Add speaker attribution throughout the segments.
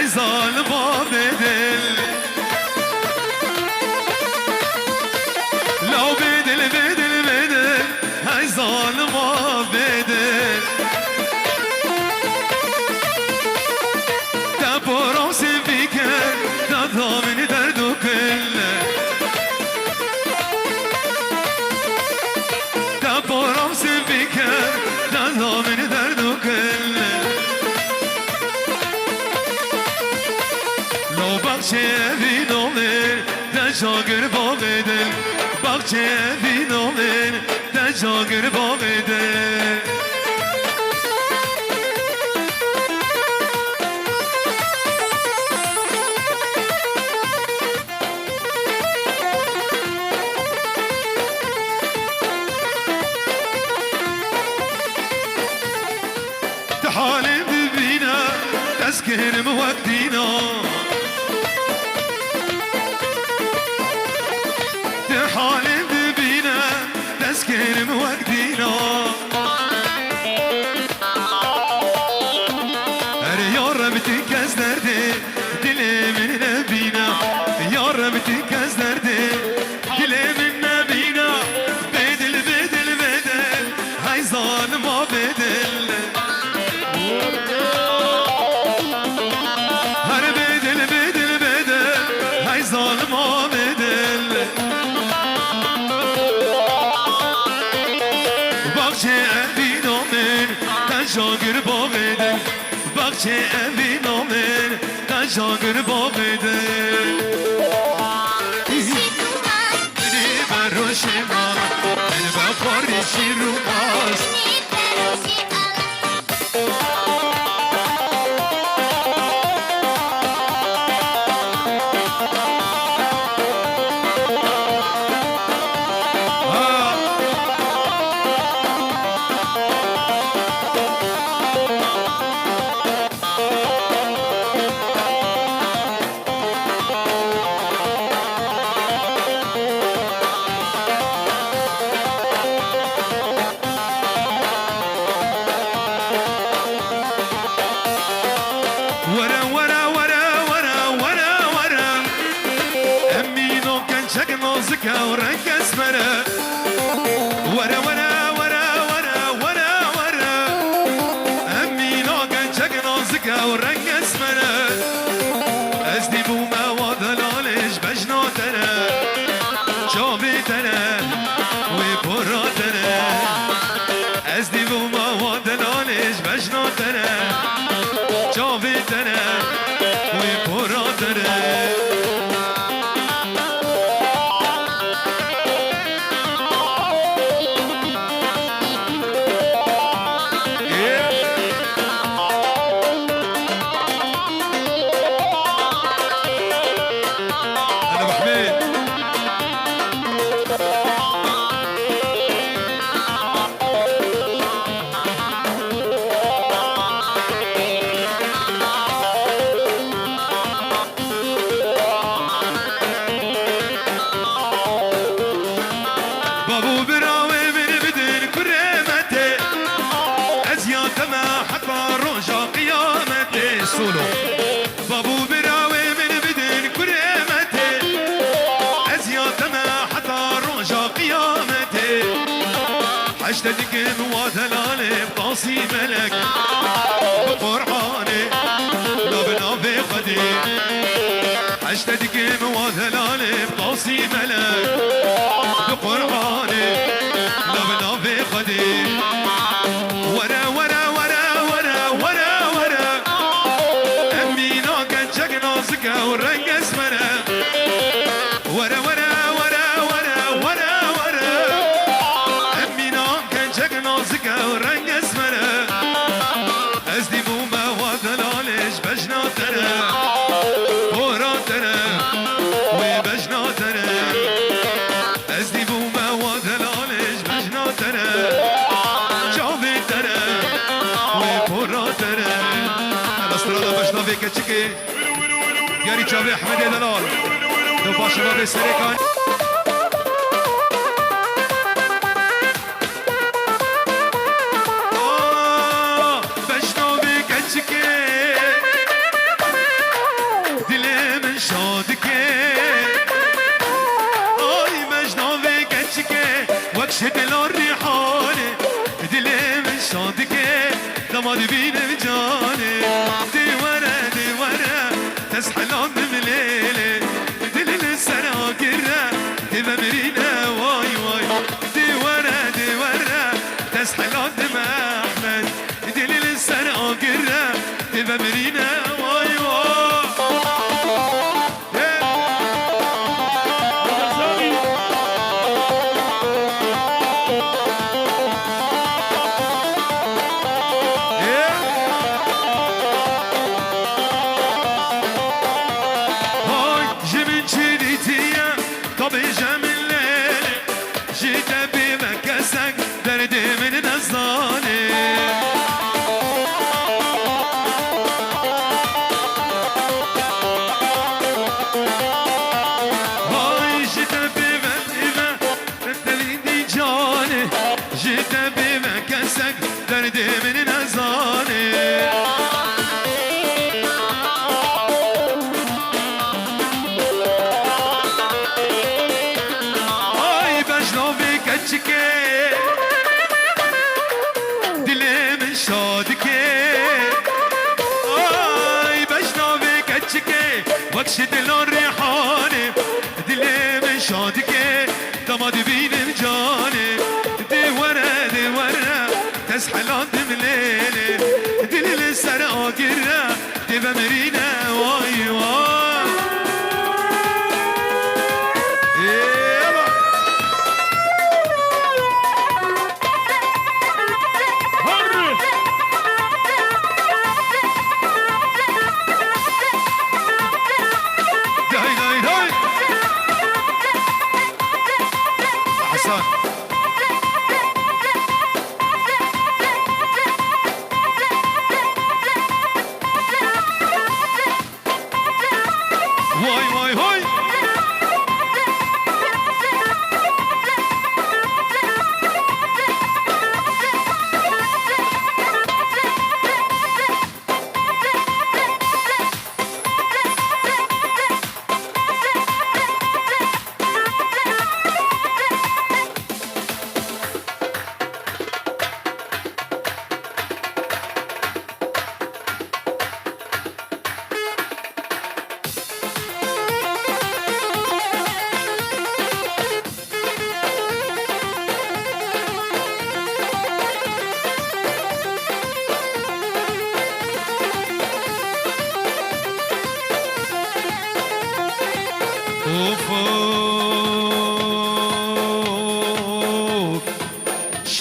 Speaker 1: هاي ظالمة بدل لو بدل بدل بدل هاي ظالمة بدل تبورو سبيكر تضامن دردو كله تبورو سبيكر تضامن دردو كله لو بخشي بينومن تشاگر باقدل بخشي بينومن تشاگر باقدل تحالم ببينا تسكر موقتينا تحالم ببينا تسكر موقتينا هر يا رب تكز دردي دلي من نبينا يا رب تكز دردي دلي من نبينا بدل بدل بدل هاي ظالمة بدل هر بدل بدل بدل هاي ظالمة بدل بخشي أبينا من تشاگر باقدل بخشي أبينا من تشاگر باقدل بني بروشي ما بني بخورشي روماس ورق اسمره ورا ورا ورا ورا ورا ورا امي ناقن شق نازك ورق اسمره ازدي بوما وضلالش بجناتنا شابتنا وبراتنا ازدي بوما وضلالش بجناتنا شابتنا وبراتنا بابو براوي من بدن كرامته ازياك ما حتى رجع قيامته سولو بابو براوي من بدن كرامته ازياك ما حتى رجع قيامته حشتك وثلالي بطاسي ملك بقرعاني لبنا في خدي حشتك وثلالي بطاسي ملك بقرعاني لبنا في خدي ورا ورا ورا ورا ورا ورا امي ناقن شق نازك ورق اسمره ورا ورا ورا ورا ورا ورا امي ناقن شق نازك ورق اسمره ازدي بوما وثلالش بجناتنا براتنا وبجناتنا ازدي بوما وثلالش بجناتنا شابتنا وبراتنا الاسترالة بجنافي كتشكي ياري شابي احمد دلال دو باشا بسريكان شادكه آی مجنوی گچکه وکش دل ریحانه دل من شادکه دماد بینم جانه دیواره دیواره تسحلان بملیله دل السر آگره دم مرینه وای وای دیواره دیواره تسحلان دم احمد دل السر آگره دم مرینه وای وای وكش دل الريحانه دلي من شادكه دماد بينم جانه دي ورا تسحلان دمليله دل السر آقره دي بمرينه واي واي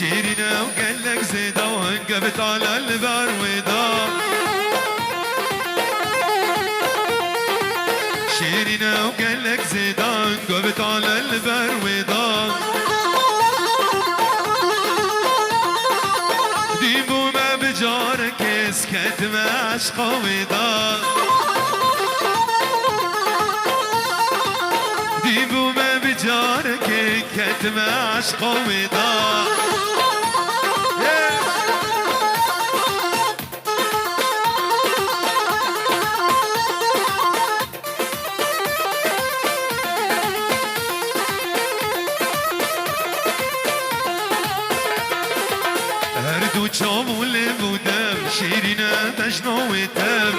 Speaker 1: شيرنا وقال لك زيدا وانقبت على البر ودا شيرنا وقال لك زيدا وانقبت على البر ودا ديبو ما بجارك اسكت ما عشق ودا ديبو ما بجارك كتم عشق ودا هردو چامول بودم شیرینه تشنویتم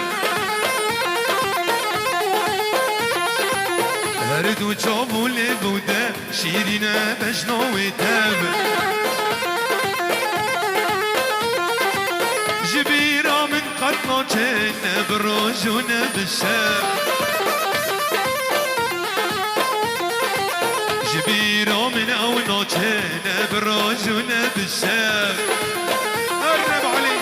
Speaker 1: هردو چامول بودم شیرینه تشنویتم جبیرا من قطنا چن بروجون بشم جبيرو من أونا كان براجونا بالشام قرب علي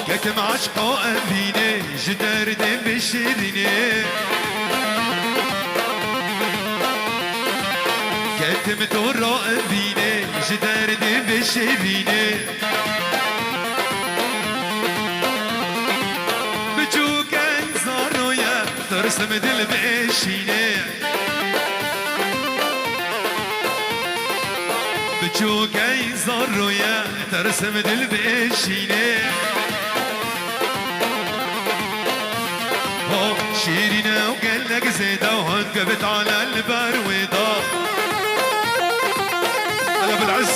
Speaker 1: كتم عشقه أبيني جدار دم بشرني كتم دورا أبيني جدار دم بشرني بجوك انزارو يا تر ترسم دل بشینه بچوکی زارویه ترسم دل بشینه شيرينة وقلك زيدة وهنقبت على البرويضة هلا بالعز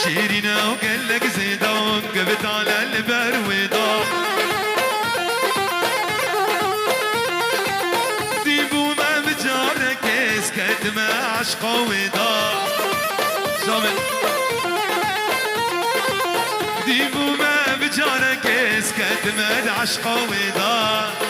Speaker 1: شيرينة وقلك زيدة وهنقبت على البرويضة ديبو ما بجارك اسكت ما عشقه وضا شامل ديبو ما بجارك اسكت ما عشقه وضا